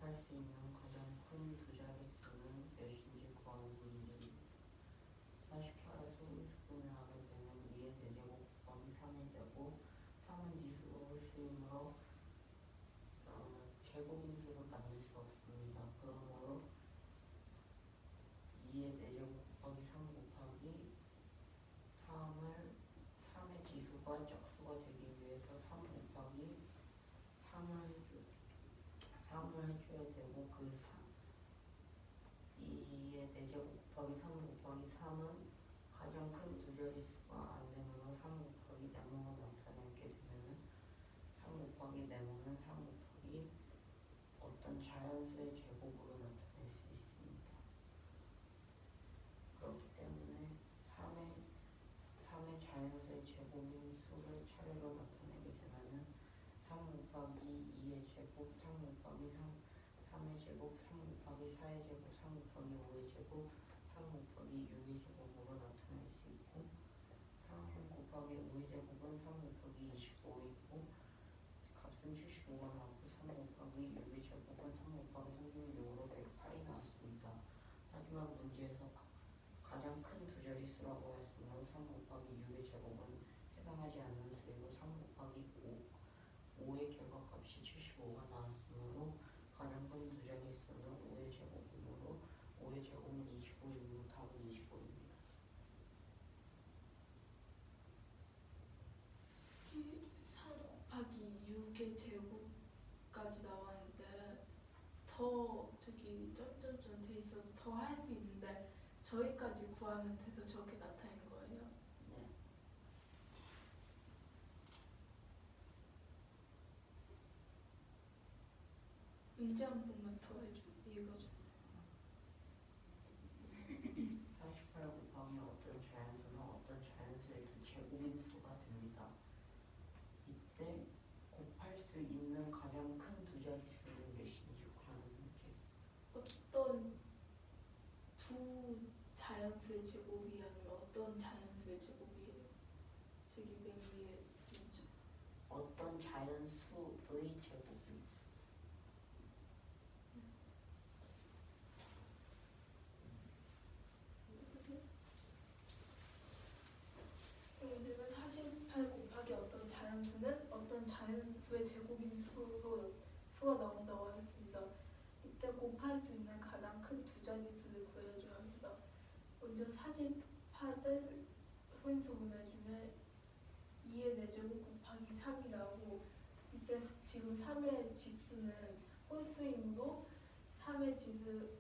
곱할 수 있는 가장 큰 두 자릿수는 몇인지 구하는 문제입니다. 40혈에서 우습분을 하게 되면 2의 대제곱 곱하기 3의 제곱 3은 지수로 홀수이므로 제곱인수를 만들 수 없습니다. 그러므로 2의 대제곱 곱하기 3 곱하기 3의 지수가 짝수가 되기 위해서 3 곱하기 3을 해줘야 되고 그 2의 대제곱 곱하기 3 곱하기 3은 가장 큰 두 자릿수가 안 되므로 3 곱하기 네모가 나타내게 되면은 3 곱하기 네모는 3 곱하기 어떤 자연수의 제곱으로 나타낼 수 있습니다. 그렇기 때문에 3의 자연수의 제곱인 수를 차례로 나타내게 되면은 3 곱하기 2의 제곱, 3 곱하기 3의 제곱, 3 곱하기 4의 제곱, 3 곱하기 5의 제곱, 3 곱하기 6의 제곱으로 나타낼 수 있고 3 곱하기 5의 제곱은 3 곱하기 25이고 값은 75가 나왔고 3 곱하기 6의 제곱은 3 곱하기 36으로 108이 나왔습니다. 하지만 문제에서 가장 큰 두 자릿수라고 했으므로 3 곱하기 6의 제곱은 해당하지 않는 수이고 3 곱하기 5의 결과값이 75가 나왔으므로 가장 큰 두 자릿수는 5의 제곱이므로 5의 제곱은 25이므로 답은 25입니다. 3 곱하기 6의 제곱까지 나왔는데 더 저기 점점점 돼 있어서 더 할 수 있는데 저기까지 구하면 돼서 저렇게 나타낸 거예요. 네. 문제 한 번만 더 읽어주세요. 48 곱하기 어떤 자연수는 어떤 자연수의 두 제곱인수가 됩니다. 이때 곱할 수 있는 가장 큰 두 자릿수는 몇인지 구하는 문제. 어떤 두 자연수의 제곱이 아니라 어떤 자연수의 제곱이에요? 저기 맨 위에 문제. 어떤 자연수의 제곱인수. 문제는 48 곱하기 어떤 자연수는 어떤 자연수의 제곱인 수가 나온다고 했습니다. 이때 곱할 수 있는 가장 큰 두 자릿수를 구해줘야 합니다. 먼저 48을 소인수 분해주면 2의 4제곱 곱하기 3이 나오고 이때 지금 3의 지수는 홀수이므로 3의 지수를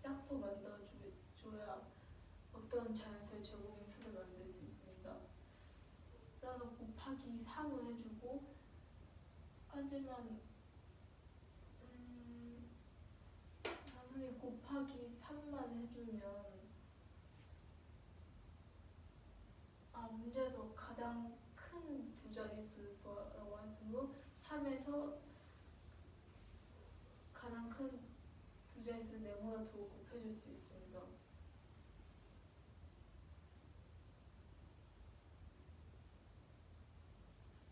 짝수 만들어줘야 어떤 자연수의 제곱인 수를 만들 수 있습니다. 따라서 곱하기 3을 해주고 하지만 단순히 곱하기 3만 해주면 문제에서 가장 큰 두 자릿수라고 했으므로 3에서 가장 큰 두 자릿수를 네모나 두고 곱해줄 수 있습니다.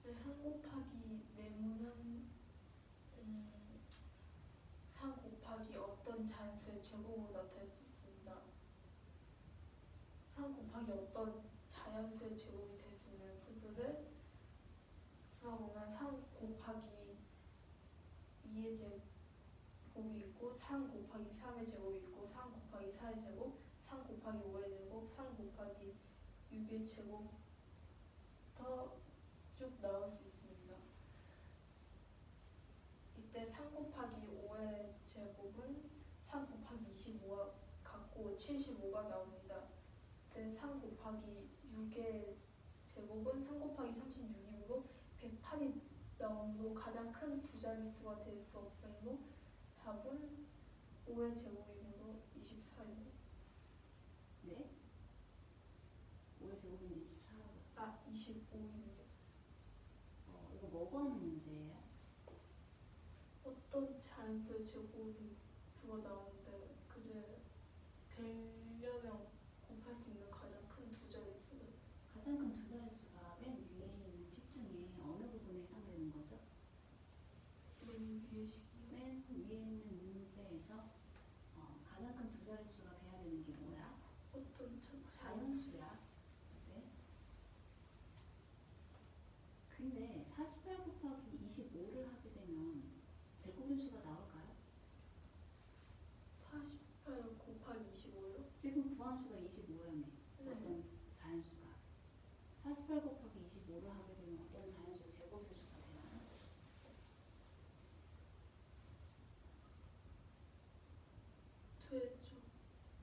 근데 3 곱하기 네모는 3 곱하기 어떤 자연수의 제곱으로 나타낼 수 있습니다. 3 곱하기 어떤 자연수의 제곱이 될 수 있는 수들을 보면 3 곱하기 2의 제곱이 있고 3 곱하기 3의 제곱이 있고 3 곱하기 4의 제곱 3 곱하기 5의 제곱 3 곱하기 6의 제곱부터 쭉 나올 수 있습니다. 이때 3 곱하기 5의 제곱은 3 곱하기 25와 같고 75가 나옵니다. 3 곱하기 6의 제곱은 3 곱하기 36이므로 108이 나오므로 가장 큰 두 자릿수가 될 수 없으므로 답은 5의 제곱이므로 24입니다. 네? 5의 제곱인데 24가 25입니다. 이거 뭐 구하는 문제예요? 어떤 자연수의 제곱수가 나오는데 그중에 되려면 곱할 수 있는 가장 큰 두 자릿수는 가장 큰 두 자릿수가 맨 위에 있는 식 중에 어느 부분에 해당되는 거죠? 맨 위의 식이요? 맨 자연수야. 그치? 근데 48 곱하기 25를 하게 되면 제곱인수가 나올까요? 48 곱하기 25요? 지금 구한 수가 25라며. 네. 어떤 자연수가. 48 곱하기 25를 하게 되면 어떤 자연수의 제곱인수가 되나요? 되죠.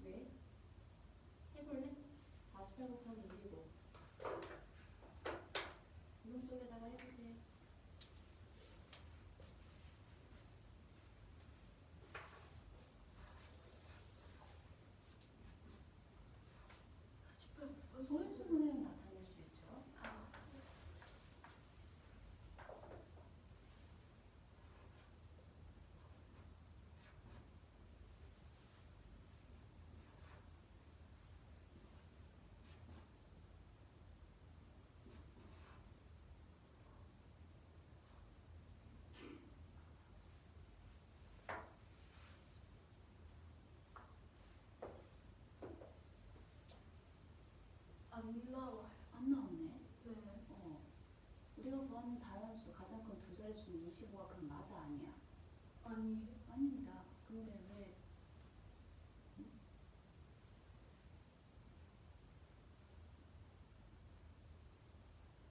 왜? 해볼래? 48 곱하기 25. 오른쪽에다가 해보세요. 48 곱하기 소인수 25. 분해로 나타낼 수 있죠. 아, '안 나와요. 안 나오네. 네. 우리가 구하는 자연수 가장 큰 두 자릿수는 25가 그럼 맞아 아니야? 아니에요. 아닙니다. 근데 왜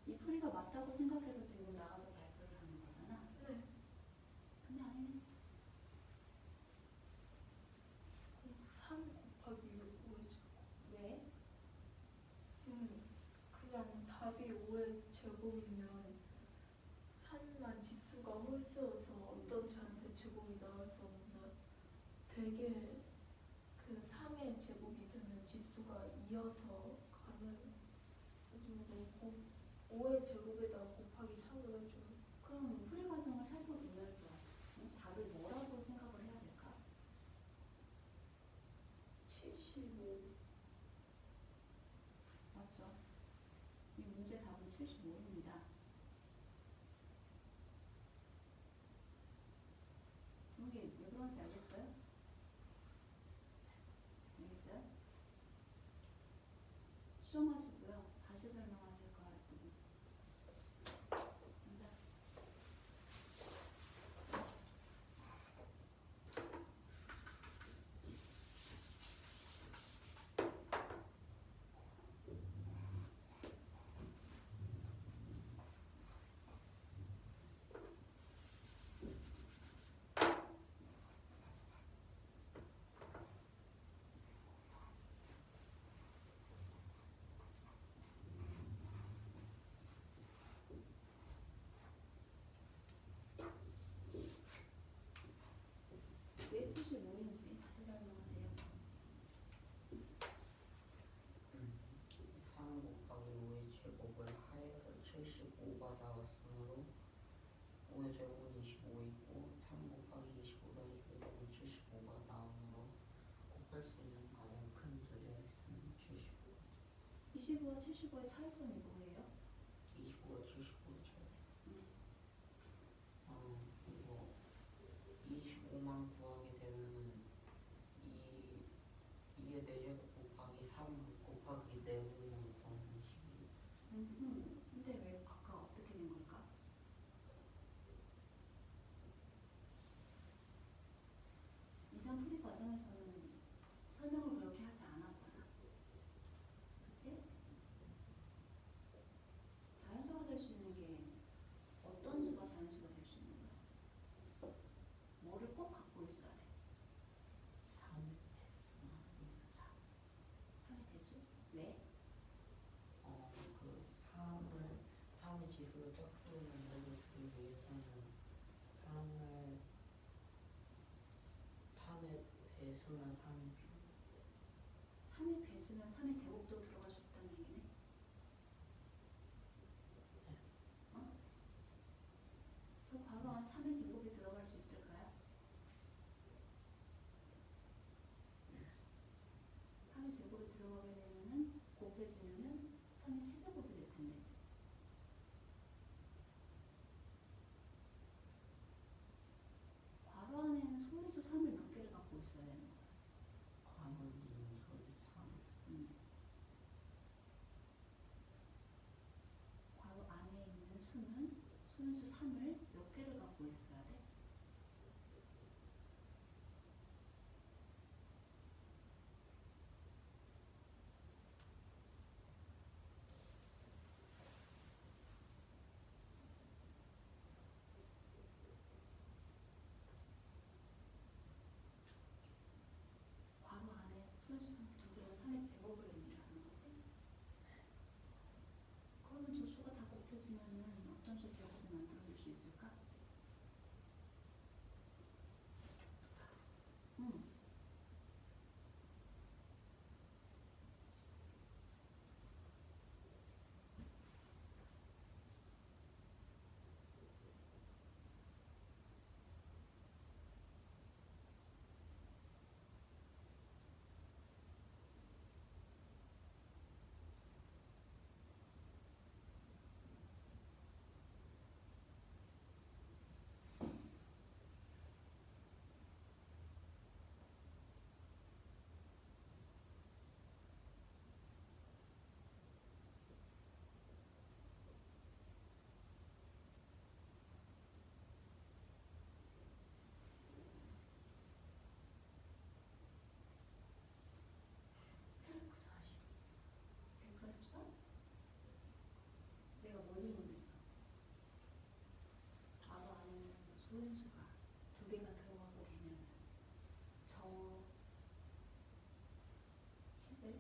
이 풀이가 맞다고 생각해서 지금 나가서 발표를 하는 거잖아. 네. 근데 아니네. 3 곱하기 5의 제곱. 왜? 지금 그냥 답이 5의 제곱이면 3만 지수가 홀수여서 어떤 자연수의 제곱이 나올 수 없나. 되게 그 3의 제곱이 되면 지수가 이어서 가는 요즘 5의 제곱에다가 곱하기 3을 해주면 그럼 풀이 과정을 살펴보면서 답을 뭐라고 생각을 해야 될까? 75. 맞죠? 이 문제 답은 75입니다. 이게 왜 그런지 알겠어요? 알겠어요? 수정하시고요. 다시 설명하세요. 그 아래 부분. 앉아. 왜 75인지 다시 설명하세요. 3 곱하기 5의 제곱을 하에서 75가 나왔으므로 5의 제곱은 25이고 3 곱하기 25를 해주게 되면 75가 나오므로 곱할 수 있는 가장 큰 두 자릿수는 75. 25와 75의 차이점이 뭐예요? 25가 75의 차이. 이거 25만 구하게 되면은 이게 내려도 곱하기 3 곱하기 4분만 구하는 식이. 근데 왜 아까 어떻게 된 걸까? 이전 풀이 과정에서는 설명을 그렇게 하지 않았잖아. 그치? 자연수가 될 수 있는 게 어떤 수가 자연수가 될 수 있는 거야? 뭐를 꼭 갖고 있어야 돼? 3의 배수나 아니면 3. 3의 배수? 왜? 그 3의 지수를 짝수로 만들어주기 위해서는 3의 배수나 3의 비. 3의 배수면 3의 제곱도 들어갈 수 없다는 얘기네? 어? 저 바로 안 3의 제곱이 들어갈 수 있을까요? 3의 제곱이 들어가게 되면은 곱해지면은 3의 세제곱이 될 텐데. 괄호 안에는 소인수 3을 몇 개를 갖고 있어야 되는 거야? 자연수 제곱이 만들어질 수 있을까? 사실 144? 내가 뭐 질문했어? 괄호 안에는 소인수가 두 개가 들어가고 되면 저 식을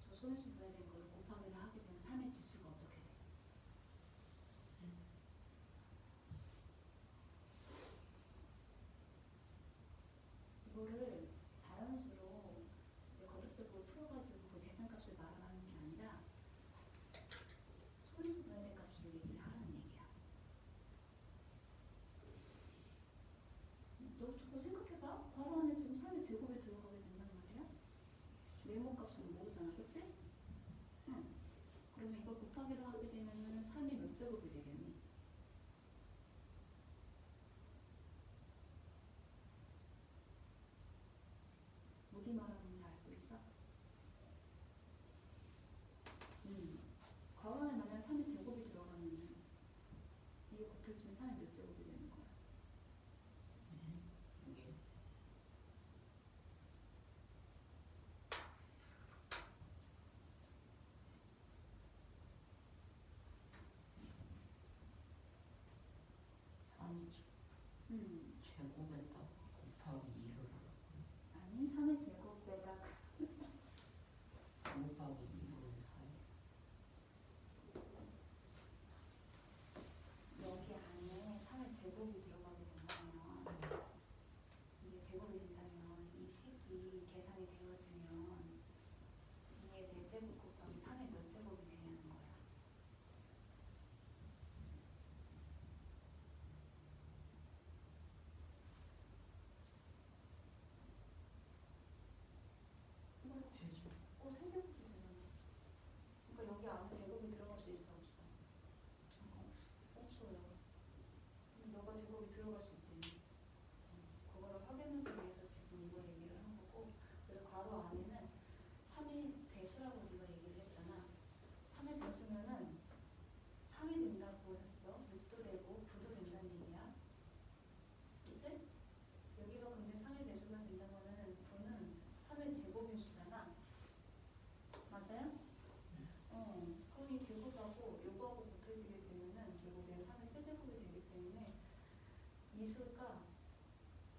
저 소인수 분해된 거를 곱하기를 하게 되면 3의 지수가 어떻게 돼? 이거를 자연수로 이제 거듭적으로 풀어가지고 그 계산값을 말아가는 게 아니라 소인수 분해된 값으로 얘기를 하라는 얘기야. 너 저거 생각해봐. 괄호 안에 지금 3의 제곱이 들어가게 된단 말이야. 네모 값은 모르잖아, 그치? 응. 그러면 이걸 곱하기로 하게 되면은 3이 몇 제곱이 되겠니? 어디 말하는지 알고 있어? 괄호 안에 만약 3의 제곱이 들어가면은 이게 곱해지면 3이 몇 제곱이 되는 거야? 이게 삼이 제곱에다가 곱하기 2를 하라고. 아니 3의 제곱에다가 곱하기 2분 4에 여기 안에 3의 제곱이 들어가게 된다면 이게 제곱이 된다면 이 식이 계산이 되어지면 2의 4제곱 곱하기 3의 몇 제곱이 되냐는 거야. 이거 세제 세제곱이 되잖아. 그러니까 여기 안에 제곱이 들어갈 수 있어 없어? 없어요. 근데 너가 제곱이 들어갈 수 있대니 그거를 확인하기 위해서 지금 이걸 얘기를 한 거고, 그래서 괄호 안에는 3의 배수라고 네가 얘기를 했잖아. 3의 배수면은 3이 된다고 했어. 6도 되고 9도 된다는 얘기야. 그치? 여기가 근데 3의 배수가 된다고 하면은 9는 3의 제곱인 수잖아. 맞아요? 그럼 이 제곱하고 요거하고 곱해지게 되면은 결국엔 3의 세제곱이 되기 때문에 이 수가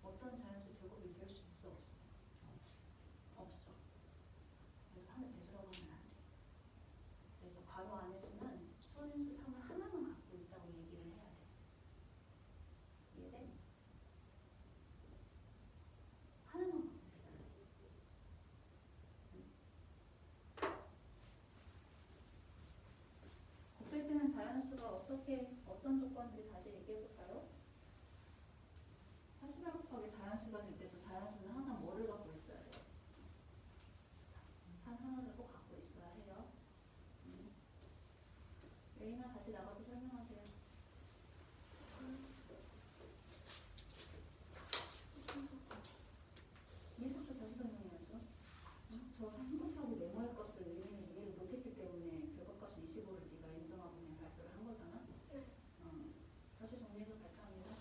어떤 자연수 제곱이 될 수 있어 없어? 없어. 없어. 그래서 3의 배수라고 하면 안 돼. 그래서 괄호 안의 수는 소인수 3을 하나만 갖고 있다고 얘기를 해야 돼. 이해돼? 하나만 갖고 있어야 돼. 곱해지는 자연수가 어떤 조건들이 다시 얘기해볼까요? 48 곱하기 자연수가 될 때 저 자연수는 항상 뭐를 갖고 있어야 돼요? 산 하나를 꼭 갖고 있어야 해요. 레이나 다시 나가서 설명하세요. 이해석도 다시 설명해야죠. 저 3 곱하기 네모의 것을 레이는 이해를 못했기 때문에 결과값이 25를 네가 인정하고 그냥 발표를 한 거잖아. 네. 다시 정리해서 발표합니다.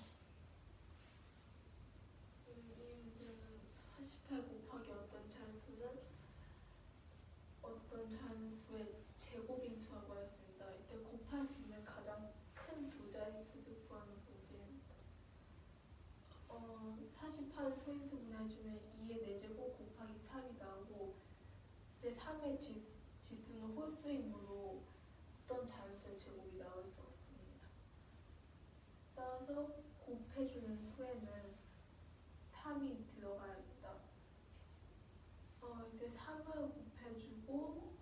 이 문제는 48 곱하기 어떤 자연수는 어떤 자연수의 제곱인 수라고 했습니다. 이때 곱할 수 있는 가장 큰 두 자릿수를 구하는 문제입니다. 48을 소인수 분해해주면 2의 4제곱 곱하기 3이 나오고, 근데 3의 지수는 홀수이므로 어떤 자연수의 제곱이 나올 수 없습니다. 따라서 곱해주는 수에는 3이 들어가야 된다. 이제 3을 곱해주고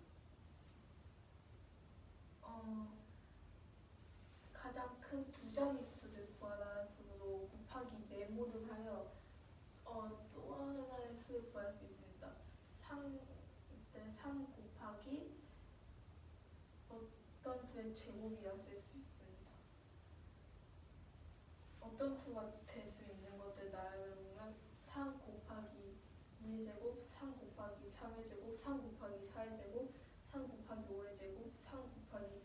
가장 큰 두 자릿수를 구하라는 식으로 곱하기 네모를 하여 또 하나의 수를 구할 수 있습니다. 이때 3 곱하기 어떤 수의 제곱이라 쓸 수 있습니다. 어떤 수가 될 수 있는 것들 나열해보면 3 곱하기 2의 제곱, 3 곱하기 3의 제곱, 3 곱하기 4의 제곱, 3 곱하기 5의 제곱, 3 곱하기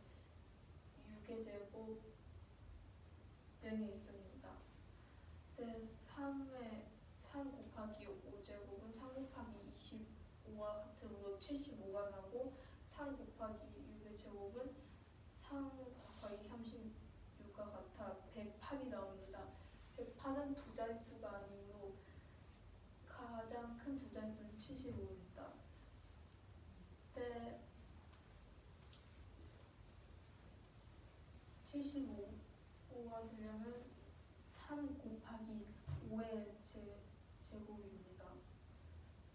6의 제곱 등이 있습니다. 네, 3 곱하기 5제곱은 3 곱하기 25와 같으므로 75가 나고 3 곱하기 6의 제곱은 3 곱하기 36과 같아 108이 나옵니다. 108은 두 자릿수가 아니므로 가장 큰 두 자릿수는 75입니다. 네, 75가 되려면 3 곱하기 5의 제곱입니다.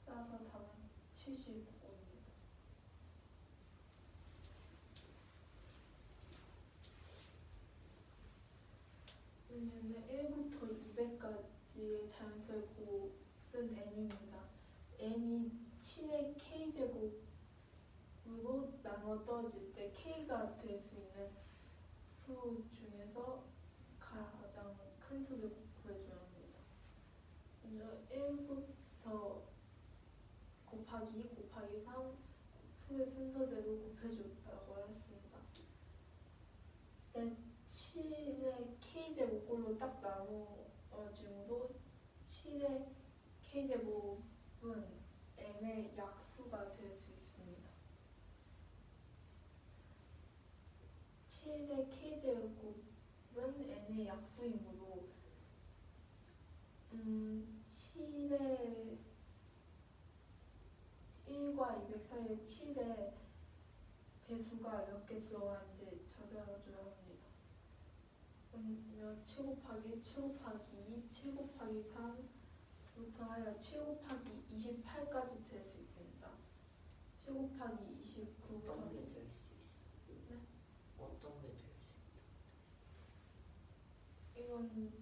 따라서 답은 75입니다. 문제는 1부터 200까지의 자연수의 곱은 n입니다. n이 7의 k제곱으로 나누어 떨어질 때 k가 될 수 있는 수 중에서 가장 큰 수를 구해줘야 합니다. 먼저 1부터 곱하기 2 곱하기 3 수의 순서대로 곱해줬다고 했습니다. 7의 k제곱꼴로 딱 나누어짐으로 7의 k제곱은 n의 약수가 될 수 있습니다. 7의 k제곱은 n의 약수이므로 7의 1과 200 사이에 7의 배수가 몇 개 들어가는지 찾아줘야 합니다. 7 곱하기 7 곱하기 2, 7 곱하기 3부터 하여 7 곱하기 28까지 될 수 있습니다. 7 곱하기 29부터 어떤 게 될 수 있어? 네? 어떤 게 될 수 있다? 이건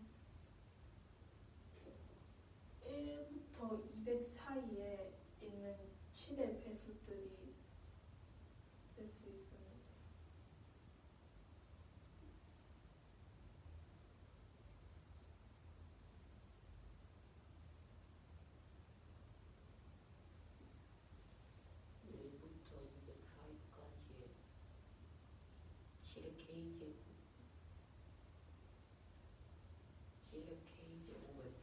1부터 200 사이에 있는 7의 배수들이 될 수 있습니다.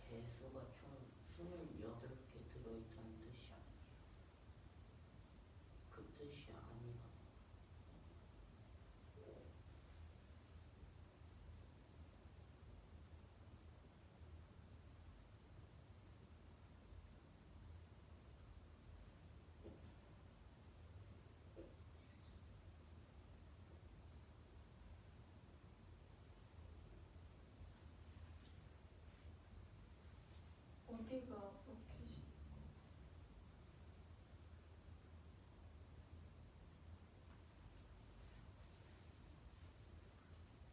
배수가 총 28개 들어있다는 뜻이 아니에요. 그 뜻이 아니라 어디가 로켓이?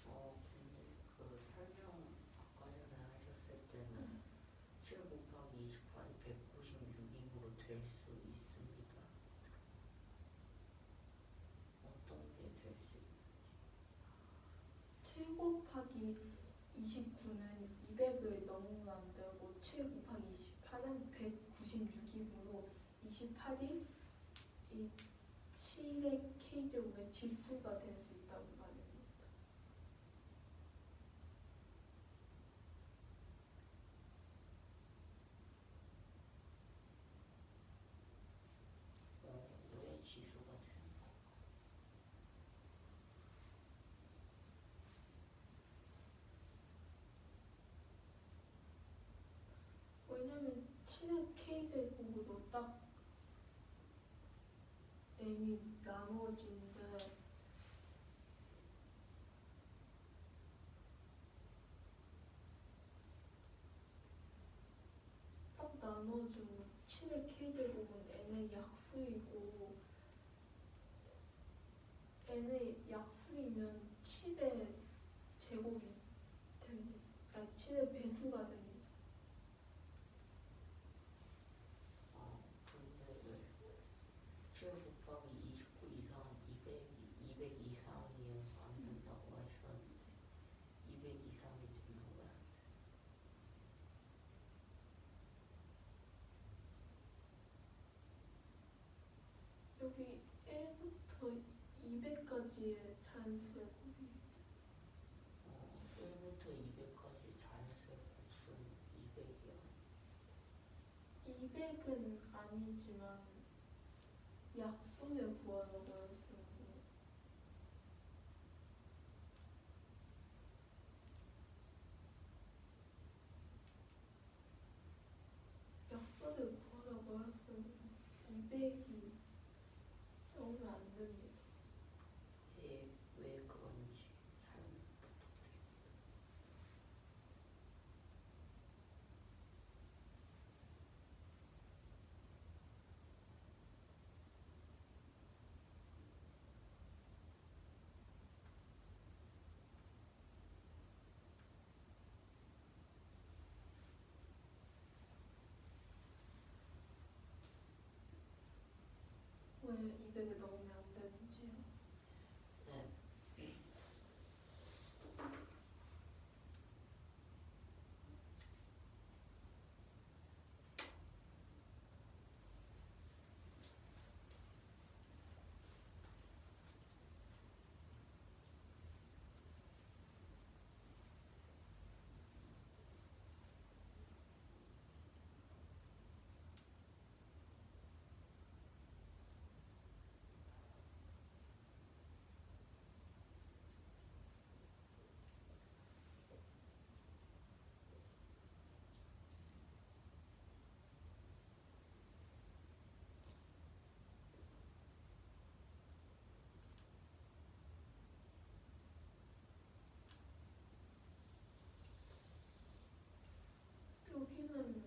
근데 그 설명 아까 전에 하셨을 때는 7 곱하기 28이 196이므로 될 수 있습니다. 어떤 게 될 수 있는지. 7 곱하기 29는 200을 넘으면 안 되고 7 곱하기 28은 196이므로 28이 이 7의 k제곱의 지수가 될 수 있다고 말입니다. 왜 지수가 되는 거? 왜냐면 7의 k제곱으로 딱 n이 나누어지는데 7 7의 k제곱은 n의 약수이고 n의 약수이면 7의 제곱이 됩니다. 아니 7의 배수가 됩니다. 근데 왜 7 곱하기 29 이상 200 이상이어서 안 된다고 하셨는데 200 이상이 되는 거야? 여기 1부터 200까지의 자연수의 곱입니다. 1부터 200까지 자연수의 곱수는 200이야. 200은 아니지만 약수를 구하라고 했어요. 약수를 구하라고 했어요. 200이 나오면 안 됩니다. 왜 그런지 설명 부탁드립니다. 왜 200을 넣으면 안 되는지요? 네. 여기는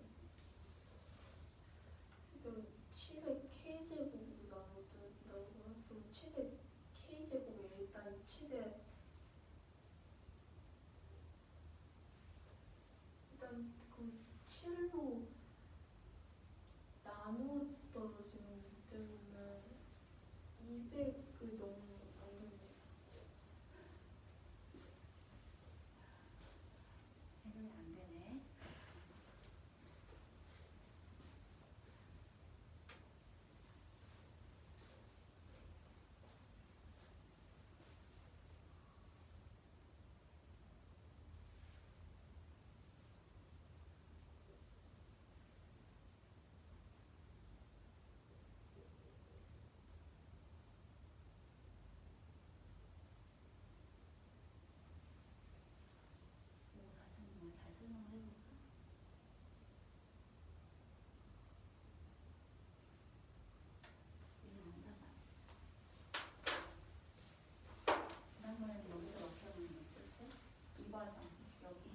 지금 7의 k제곱으로 나눠준다고 했으면 7의 k제곱이 일단 7의 일단 그 7로 나누어 떨어지는 때문에 200을 넣으면 안 됩니다. 해결이 안 되네. 이거 다시 한번 잘 설명을 해볼까? 이거 뭔가 지난번에는 여기서 막혀있는 거 그치? 이과상 여기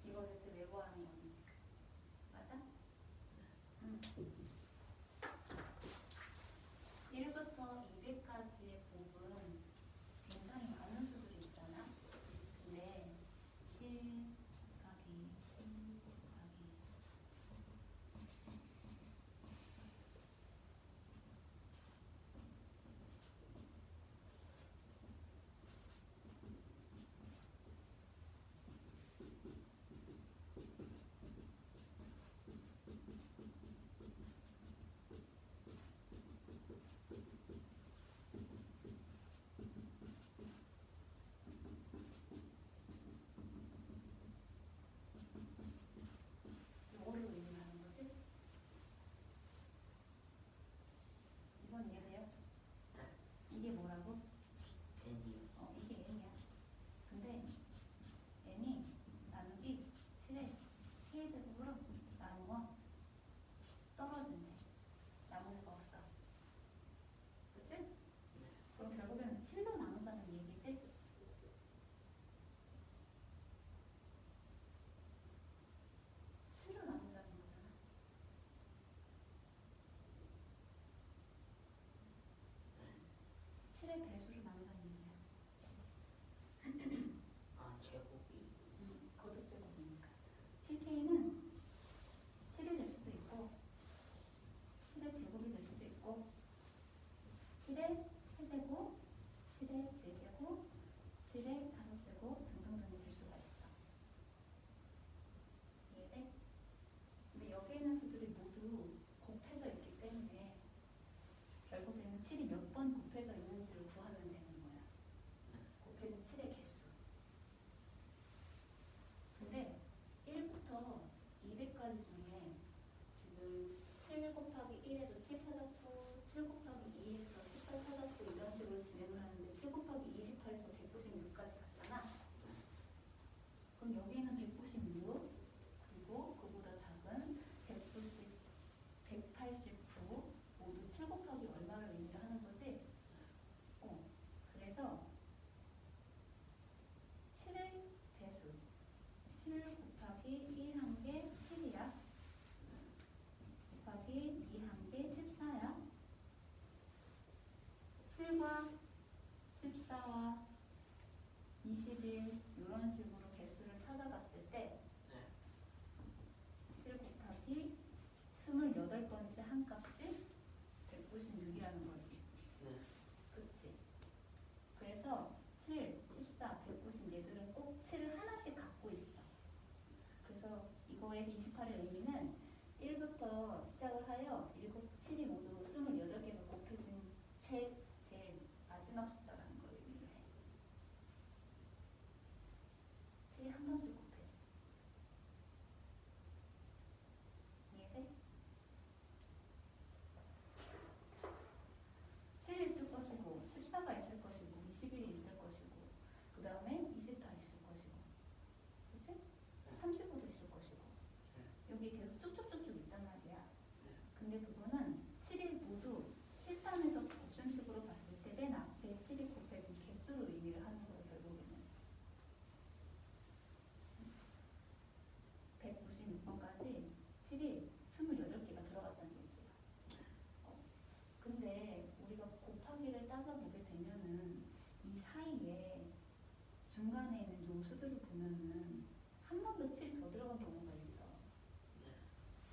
이거 대체 왜 구하는 건지 맞아? 응. 1부터 200까지의 곱은 굉장히 많은 수들이 있잖아. 근데 7 곱하기 10 곱하기 7의 배수로 나눈다는 얘기야. 아 제곱이 거듭 제곱이니까. 7K는 7이 될 수도 있고 7의 제곱이 될 수도 있고 7의 세제곱, 7의 4제곱, 7의 5제곱 등등등이 될 수가 있어. 이해돼? 근데 여기 있는 수들이 모두 곱해져 있기 때문에 결국에는 7이 몇 번 곱해져 있는지를 구하면 되는 거야. 곱해진 7의 개수. 근데 1부터 200까지 중에 지금 7 곱하기 1에서 7 찾았고 7 곱하기 2에서 14 찾았고 이런 식으로 진행을 하는데 7 곱하기 28에서 196까지 갔잖아. 그럼 여기는 196 그리고 그보다 작은 190, 189 모두 7 곱하기 얼마를 의미를 하는 거지? 그래서 7의 배수 7 곱하기 1 한 개 7이야. 곱하기 2 한 개 14야. 7과 14와 21 이런 식으로 개수를 찾아갔을 때 7 곱하기 28번째 한 값이 196이라는 거지. 그치? 그래서 7, 14, 194얘들은 꼭 7을 하나씩 갖고 있어. 그래서 이거의 28의 의미는 1부터 시작을 하여 7, 7이 모두 28개가 곱해진 제일 마지막 숫자라는 걸 의미를 해. 7이 한 번씩 곱해져. 이해돼? 7이 있을 것이고 14가 있을 것이고 21이 있을 것이고 그 다음에 28 있을 것이고 그치? 35도 있을 것이고 여기 계속 쭉쭉쭉쭉 있단 말이야. 근데 그거는 7이 모두 7단에서 곱셈식으로 봤을 때 맨 앞에 7이 곱해진 개수로 의미를 하는 거예요. 결국에는 196번까지 7이 28개가 들어갔다는 얘기예요. 근데 우리가 곱하기를 따져보게 되면은 이 사이에 중간에 있는 요수들을 보면은 한 번 더 7이 더 들어간 경우가 있어.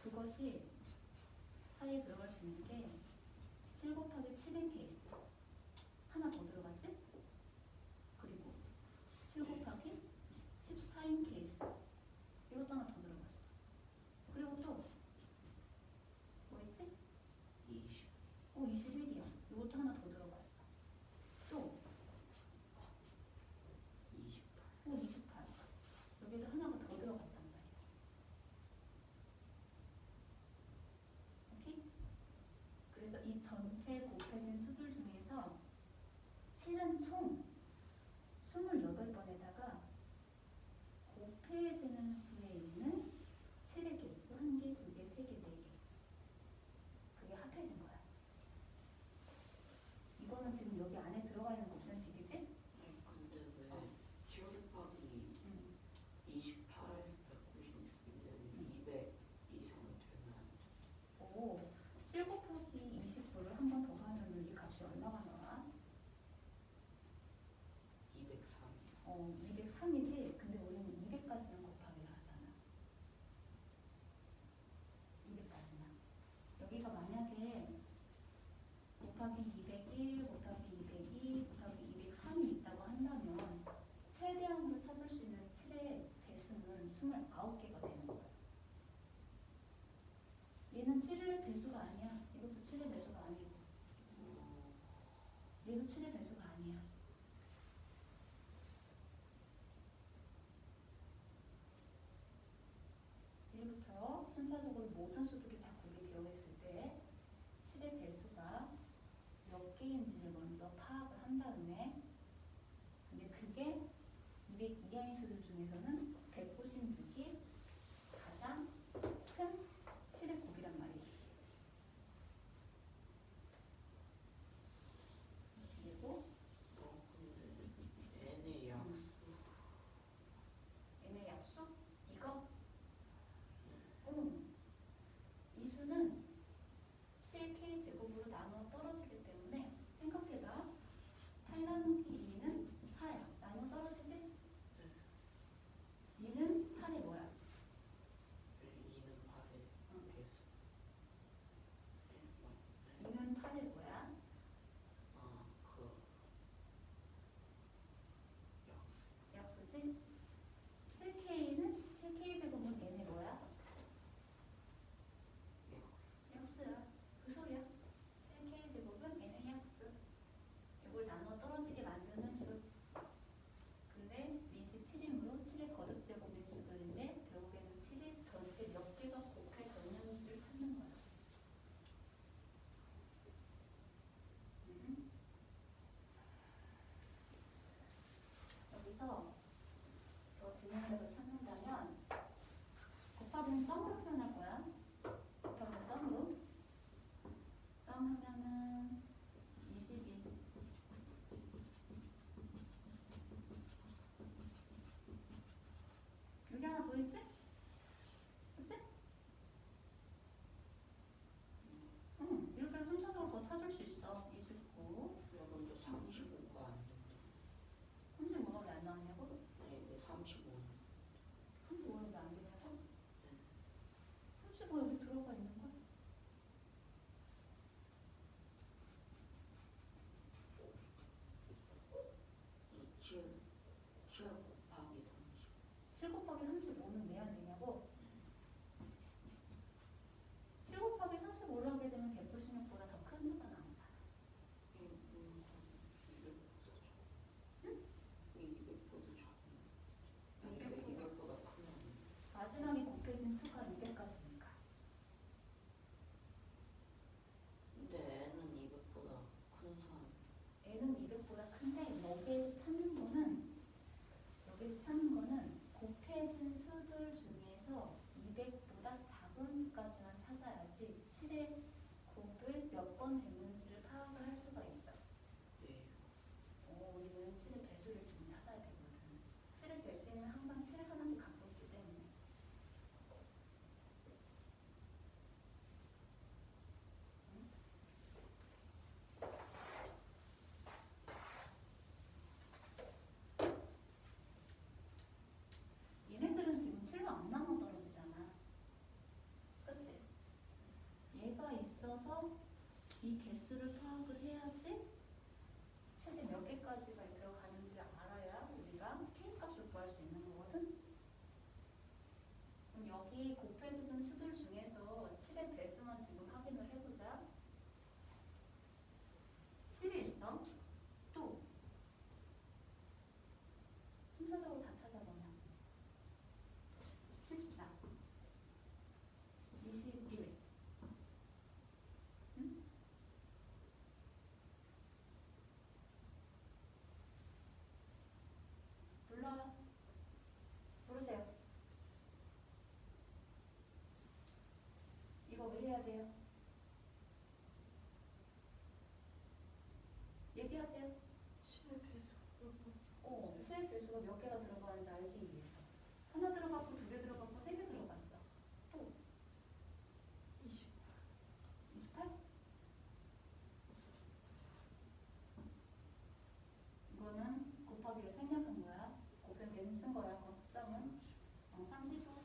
그것이 사이에 들어갈 수 있는 게 7 곱하기 7인 케이스 하나 더 들어갔지? 그리고 7 곱하기 14인 케이스 이것도 하나 더 들어갔어. 그리고 또 뭐 있지? 20 21이야. 이것도 하나 더 들어갔어. 또 28 28. 여기도 하나가 더 들어갔단 말이야. 오케이? 그래서 이 전체 곱해진 수들 중에서 7은 총 28번에다가 곱해지는 수에 있는 7의 개수 1개, 2개, 3개, 4개. 그게 합해진 거야. 이거는 지금 여기 안에 들어가 있는 곱셈식이지? 아니 근데 왜 7 곱하기 28에서 196인데 200 이상은 되면 안 돼? 오, 7 곱하기 29를 한 번 더 하면 이 값이 얼마가 나와? 203이요 203이지? 근데 우리는 200까지는 곱하기를 하잖아. 200까지만. 여기가 만약에 곱하기 201, 곱하기 202, 곱하기 203이 있다고 한다면 최대한으로 찾을 수 있는 7의 배수는 29개가 되는 거야. 얘는 7의 배수가 아니야. 이것도 7의 배수가 아니고 얘도 7의 배수가 아니야. 부터 순차적으로 모든 수들이 다 공개되어 있을 때 7의 배수가 몇 개인지를 먼저 파악을 한 다음에 근데 그게 200 이하인 수들 중에서는 196이 가장 큰 7의 곱이란 말이에요. 그리고 근데 n의 약수 n의 약수? 이거? 이 수는 7k 제곱으로 나누어 떨어지기 때문에 생각해봐. 해서 더 진행해서 찾는다면 곱하기는 점으로 표현할 거야. 곱하기는 점으로. 점 하면은 22. 여기 하나 더 있지? 그치? 응, 이렇게 순차적으로 더 찾을 수 있어. 29. 야, 근데 35가 안 된다. 35가 왜 안 나왔냐고? 아니, 왜 35는? 35가 왜 안 되냐고? 35 여기 들어가 있는 거야? 이 7 곱하기 30. 7 곱하기 35는 왜 안 되냐고? 7 곱하기 35를 하게 되면 196보다 더 큰 수가 나오잖아. 응? 200보다 작은. 아니, 200보다 크면. 마지막에 곱해진 수가 200까지니까. 근데 애는 200보다 큰 사람. N은 200보다 큰데 여기에서 찾는 거는 곱해진 수들 중에서 200보다 작은 수까지만 찾아야지 7의 곱을 몇 번 됐는지를 파악을 할 수가 있어. 네. 우리는 7의 배수를 지금 찾아야 되거든. 7의 배수에는 항상 7을 하나씩 갖고 있기 때문에. 얘네들은 지금 7로 안 나눠 떨어지잖아. 그치? 얘가 있어서 이 개수를 파악을 해야지 최대 몇 개까지가 들어가는지를 알아야 우리가 K값을 구할 수 있는 거거든? 그럼 여기 곱해주는 수들 중에서 7의 배수만 지금 확인을 해보자. 7이 있어. 또 순차적으로 다 찾아보면 14, 21, 응? 불러. 부르세요. 이거 왜 해야 돼요? 얘기하세요. 7의 배수. 7의 배수가 몇 개가 들어가는지 알기 위해서. 하나 들어갔고, 2개 들어갔고, 3개 들어갔어. 또 28. 28? 이거는 곱하기를 생략한 거야. 곱셈 대신 쓴 거야. 걱정은 35.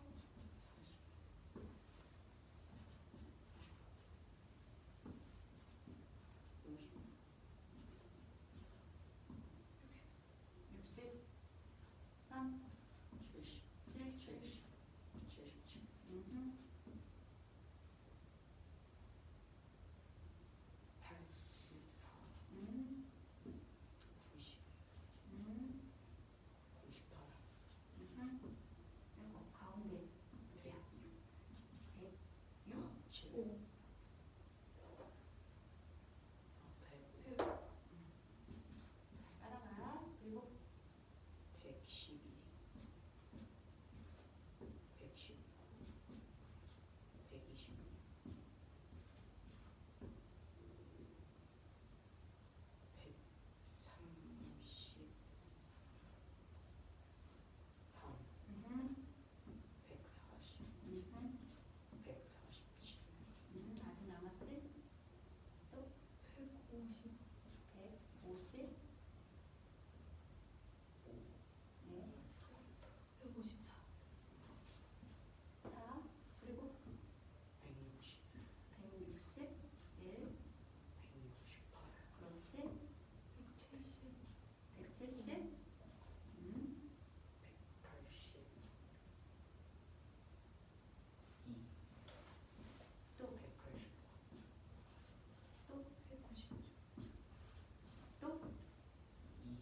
63, 70, 70. 77, 음, 84, 음, 90, 음, 98, 그리고 가운데 100, 100, 6, 7, 5. 100, 100. 따라가. 그리고 112, 119, 122, 133, 140, 147, 아직 남았지? 또 150. 150, 네, 154. 4, 그리고 160, 160, 1, 168, 그렇지, 170. 170, 180, 2, 또, 189, 또, 196. 또, 2,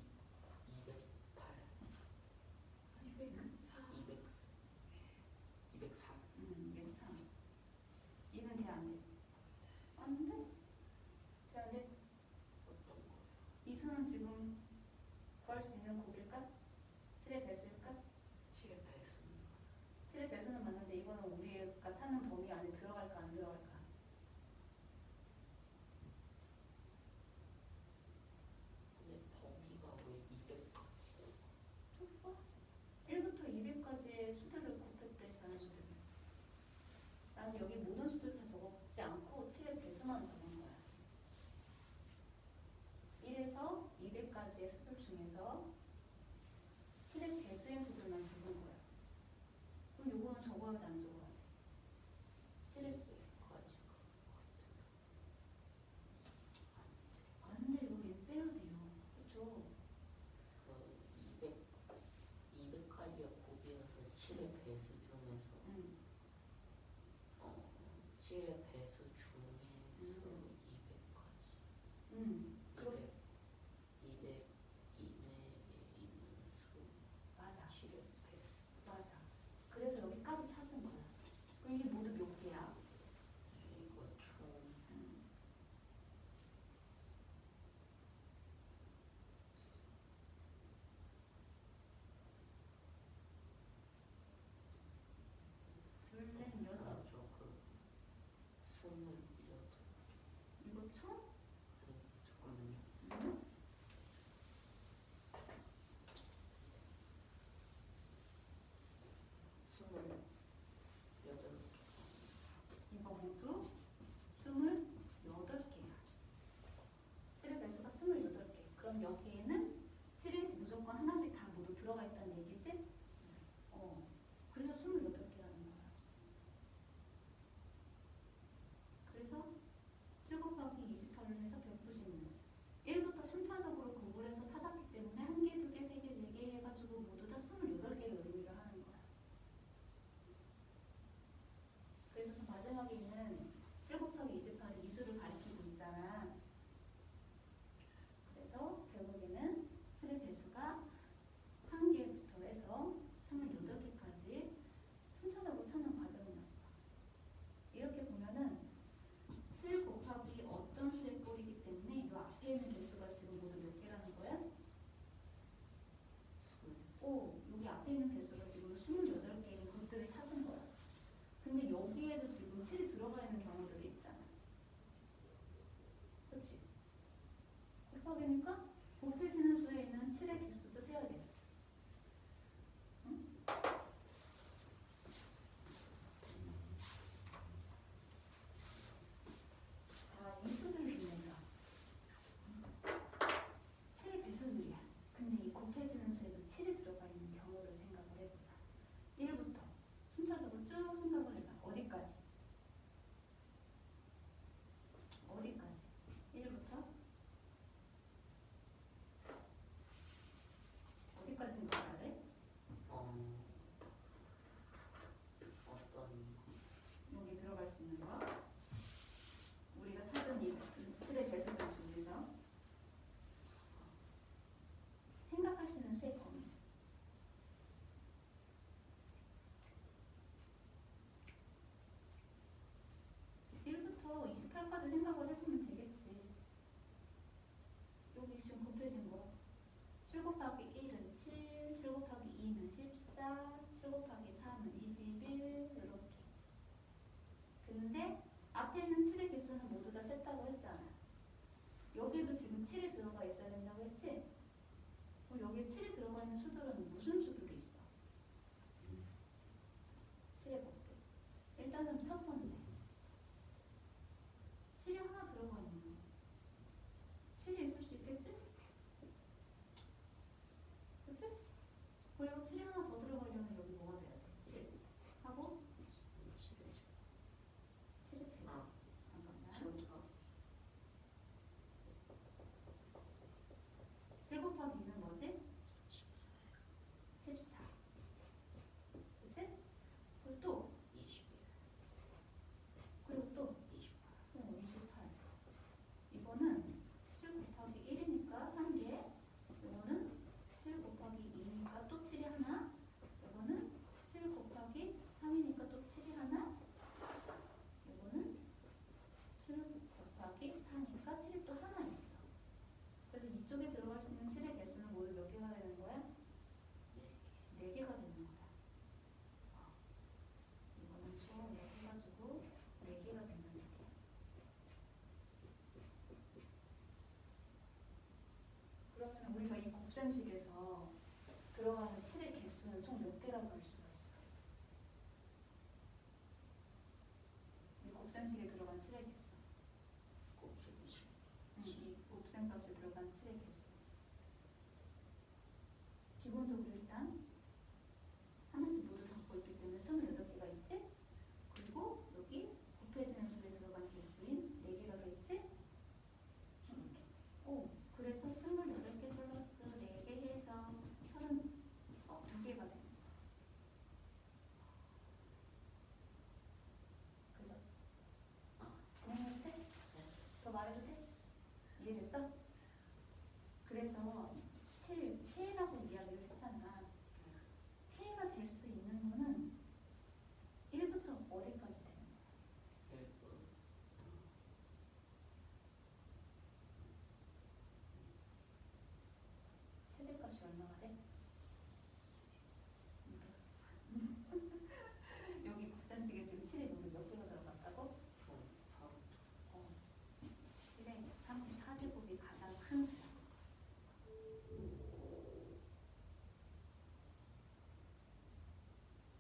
208, 204. 200, 203, 203. 이는 돼, 안 돼? 안 돼? 돼, 안 돼? 어떤 거예요? 이 수는 지금 구할 수 있는 곱일까? 찾는 범위 안에 들어갈까 안 들어갈까? 근데 범위가 왜 200까지? 1부터 200까지의 수들을 곱했대, 자연수들을. 나는 여기 모든 수들 다 적지 않고 7의 배수만 적은 거야. 1에서 200까지의 수들 중에서 7의 배수인 수들만 적은 거야. 그럼 요거는 적어야 돼, 안 적어야 돼? 7의 200까지 안 돼, 이거 얘 빼야 돼요. 그쵸? 그 200까지가 곱이어서 7의 배수 중에서 7의 배수 중에서 200까지 그럼 200 이내에 있는 수 맞아. 7의 배수 맞아. 그래서 여기까지 찾은 거야. 그럼 이게 모두 몇 개야? 이거 총 둘, 넷, 여섯. 저그 28. 이거 총? 잠깐만요. 음? 이거 모두 28개야. 7의 배수가 28개. 그럼 여기에는 7이 무조건 하나씩 다 모두 들어가 있다는 얘기지? 그래서 28개라는 거야. 그래서 7 곱하기 28을 해서 196. 1부터 순차적으로 구분해서 찾았기 때문에 1개, 2개, 3개, 4개 해가지고 모두 다 28개를 의미를 하는 거야. 그래서 저 마지막에 있는 7 곱하기 28이 이수를 가리키고 있잖아. 그래서 결국에는 7의 배수가 1개부터 해서 28개까지 순차적으로 찾는 과정이었어. 이렇게 보면은 7 곱하기 어떤 수의 꼴이기 때문에 이 앞에 있는 개수가 지금 모두 몇 개라는 거야? 여기 앞에 있는 개수가 지금 28개인 것들을 찾은 거야. 근데 여기에도 지금 7이 들어가 있는 경우들이 있잖아. 그렇지? 곱하기니까 곱해지는 수에 있는 7의 개수도 세야 돼. 응? 자, 이 수들 중에서 7의 배수들이야. 근데 이 곱해지는 수에도 7이 들어가 있는 경우를 생각을 해보자. 1부터 순차적으로 쭉 생각을 해봐. 어디까지? 어디까지? 1부터? 어디까지 생각해야 돼? 어떤 여기 들어갈 수 있는 거. 우리가 찾은 이 7의 배수들 중에서 생각할 수 있는 수의 범위. 1부터 28까지 생각을 해보면 되겠지. 여기 지금 곱해진 거. 7 곱하기 1은 7, 7 곱하기 2는 14, 7 곱하기 3은 21, 이렇게. 근데 앞에 있는 7의 개수는 모두 다 셌다고 했잖아. 여기도 지금 7이 들어가 있어야 된다고 했지? 그럼 여기에 7이 들어가 있는 수들은 무슨 수들이 있어? 7의 곱들. 일단은 첫 번째. 7이 하나 곱셈식에서 들어가는 7의 개수는 총 몇 개라고 할 수가 있어? 이 곱셈식에 들어간 7의 개수. 곱셈식. 이 곱셈값에 들어간 7의 개수. 기본적으로 일단 하나씩 모두 담고 있기 때문에 28개가 있지? 그리고 여기 곱해지는 수에 들어간 개수인 4개가 더 있지? 오, 그래서 28개 플러스 4개 해서 2개가 되는 거야. 그래서 진행해도 돼? 더 말해도 돼? 이해됐어? 그래서 7K라고 이야기를 했잖아. K가 될 수 있는 거는 1부터 어디까지 되는 거야? 최대값이 얼마가 돼? 여기 곱셈식에 지금 7이 모두 몇 개가 들어갔다고? 7의 34제곱이 가장 큰 수야.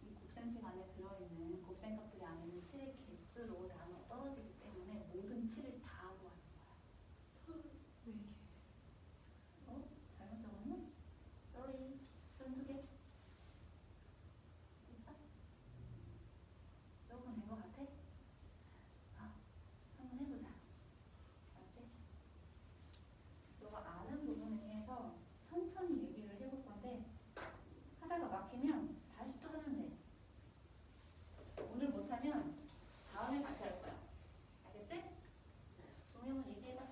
이 곱셈식 안에 들어있는 곱셈값들이 안에는 7의 개수로 나눠 떨어지기 때문에 모든 7을 다 구하는 거야. 4개. 어? 잘못 적었나? Sorry. 32개. 됐어? 적으면 된 것 같아? 아, 한번 해보자. 알았지? 너가 아는 부분에 대해서 천천히 얘기를 해볼 건데 하다가 막히면 다시 또 하면 돼. 오늘 못하면 다음에 다시 할 거야. 알겠지? 종이 한번 얘기해봐.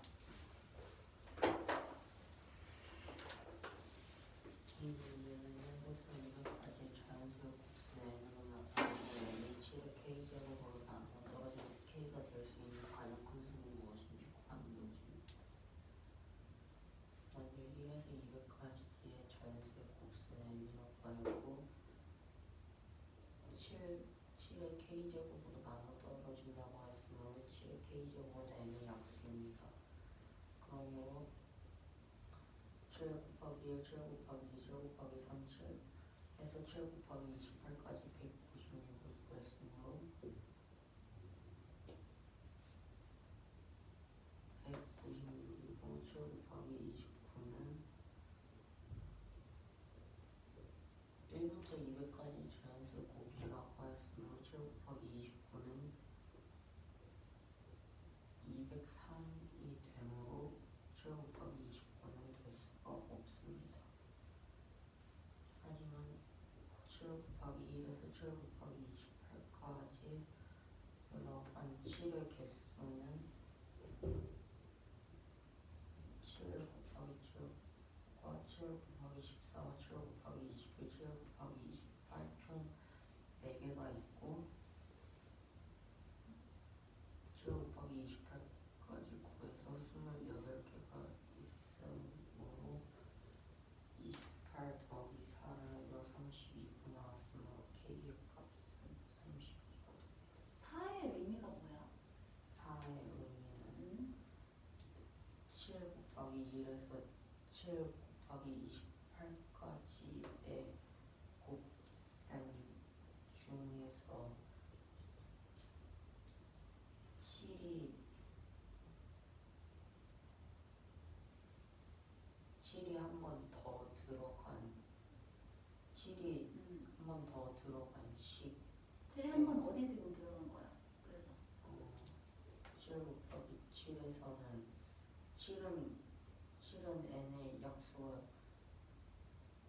K분류는 1부터 200까지 자연수의 곱수의 n으로 나타나고 n이 7의 K제곱으로 나눠 떨어진 K가 될 수 있는 가장 큰 수는 무엇인지 구하는 문제입니다. 먼저 1에서 200까지의 자연수의 곱수의 n이라고 하였고 7의 K제곱으로 나눠 떨어진다고 하였으므로 7의 K제곱은 n의 약수입니다. 그러므로 7 곱하기 1, 7 곱하기 2, 7 곱하기 3, 7 해서 7 곱하기 28까지 196을 구했으므로 196이고 7 곱하기 29는 1부터 200까지 자연수 곱이라고 하였으므로 7 곱하기 29는 203이 되므로 7 곱하기 29는 될 수가 없습니다. 하지만 7 곱하기 1에서 7 곱하기 28까지 들어간 7의 개수는 7 곱하기 7과 7 곱하기 14와 7 곱하기 21, 7 곱하기 28 총 4개가 있고 7 곱하기 28까지 구해서 28개가 있으므로 28 더하기 4를 해서 32가 나왔으므로 K의 값은 32가 됩니다. 4의 의미가 뭐야? 4의 의미는 7 곱하기 1에서 7 곱하기 28까지의 곱셈 중에서 7이 한 번 더 들어간 7이 한 번 더 들어간 식 7이 한 번 어디 지금 들어간 거야? 그래서 7 곱하기 7에서는 7은 n의 약수와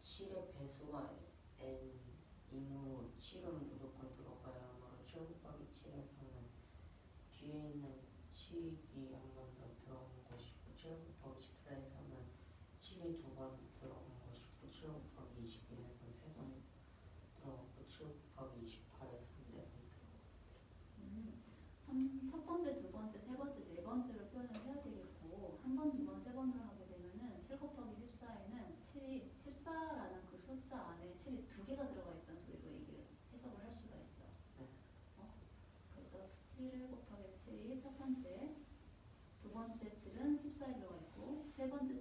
7의 배수가 n이므로 7은 무조건 들어가야 하므로 7 곱하기 7에서는 뒤에 있는 7이 한 번 더 들어간 것이고 7 곱하기 14에서는 7이 두 번 들어간 것이고 7 곱하기 21에서는 3번 들어갔고 7 곱하기 28에서는 4번 들어갔고 첫 번째, 두 번째, 세 번째, 네 번째로 표현을 해야 되겠고 한 번, 두 번, 세 번으로 하게 되면은 7 곱하기 14에는 7이 14라는 그 숫자 안에 7이 2개가 들어가 있다는 소리로 얘기를 해석을 할 수가 있어. 네. 그래서 7 곱하기 7이 첫 번째, 두 번째 7은 14에 들어가 있고 세 번째